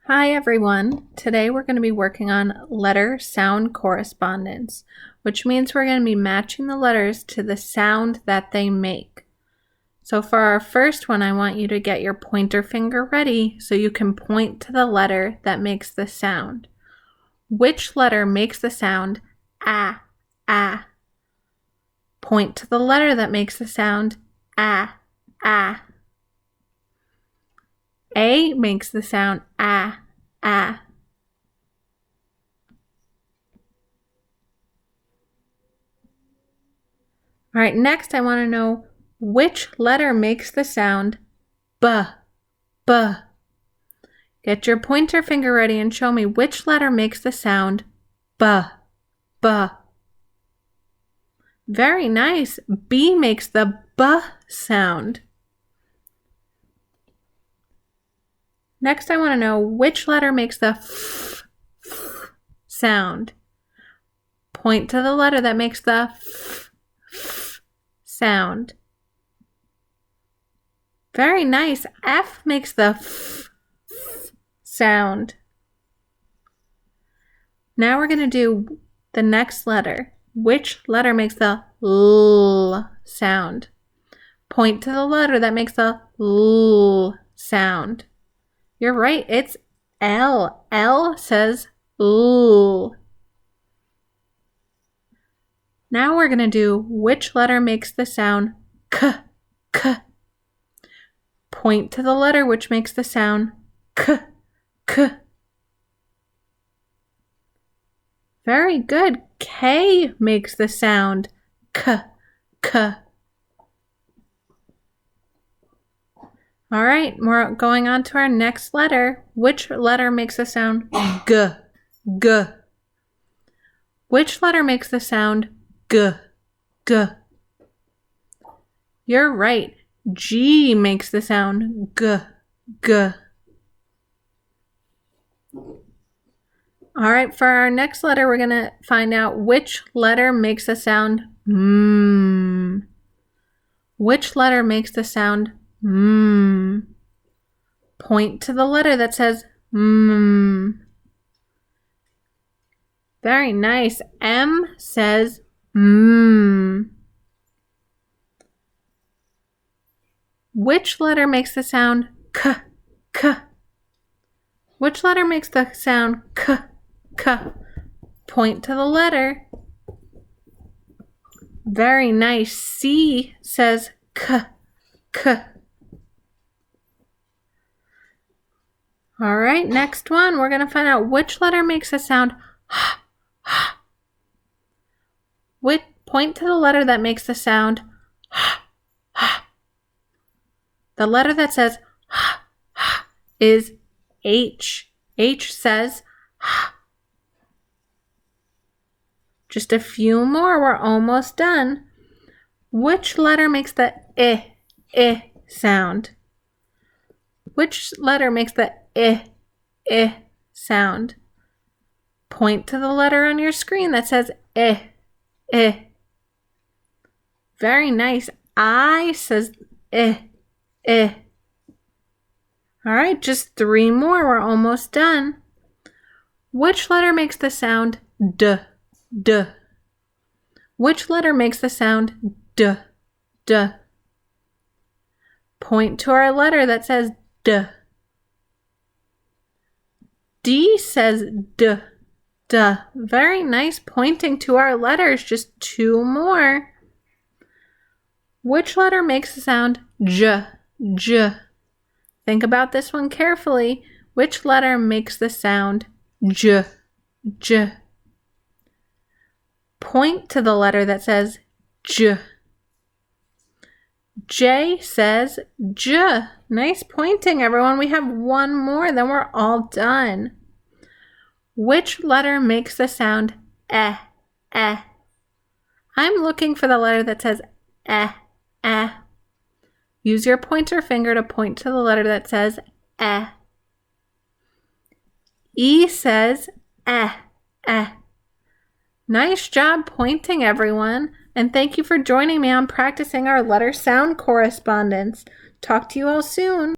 Hi everyone. Today we're going to be working on letter-sound correspondence, which means we're going to be matching the letters to the sound that they make. So for our first one, I want you to get your pointer finger ready so you can point to the letter that makes the sound. Which letter makes the sound ah, ah? Point to the letter that makes the sound ah, ah. A makes the sound ah, ah. All right, next I want to know which letter makes the sound b, b. Get your pointer finger ready and show me which letter makes the sound b, b. Very nice. B makes the b sound. Next, I want to know which letter makes the f sound. Point to the letter that makes the f sound. Very nice. F makes the f sound. Now we're going to do the next letter. Which letter makes the l sound? Point to the letter that makes the l sound. You're right, it's L. L says L. Now we're going to do which letter makes the sound K, K. Point to the letter which makes the sound K, K. Very good. K makes the sound K, K. All right, we're going on to our next letter. Which letter makes the sound G, G? Which letter makes the sound G, G? You're right. G makes the sound G, G. All right, for our next letter, we're going to find out which letter makes the sound M. Which letter makes the sound M? Point to the letter that says M. Very nice. M says M. Which letter makes the sound K, K? Which letter makes the sound K, K? Point to the letter. Very nice. C says K, K. All right, next one, we're going to find out which letter makes the sound H, H. Point to the letter that makes the sound H, H. The letter that says H, H is H. H says H. Just a few more, we're almost done. Which letter makes the I sound? Which letter makes the I sound? Point to the letter on your screen that says I. Very nice. I says I. All right, just 3 more. We're almost done. Which letter makes the sound D, D? Which letter makes the sound D, D? Point to our letter that says D. D says D, D. Very nice pointing to our letters. Just 2 more. Which letter makes the sound J, J? Think about this one carefully. Which letter makes the sound J, J? Point to the letter that says J. J says J. Nice pointing, everyone. We have 1 more, then we're all done. Which letter makes the sound eh, eh? I'm looking for the letter that says eh, eh. Use your pointer finger to point to the letter that says eh. E says eh, eh. Nice job pointing, everyone. And thank you for joining me on practicing our letter sound correspondence. Talk to you all soon.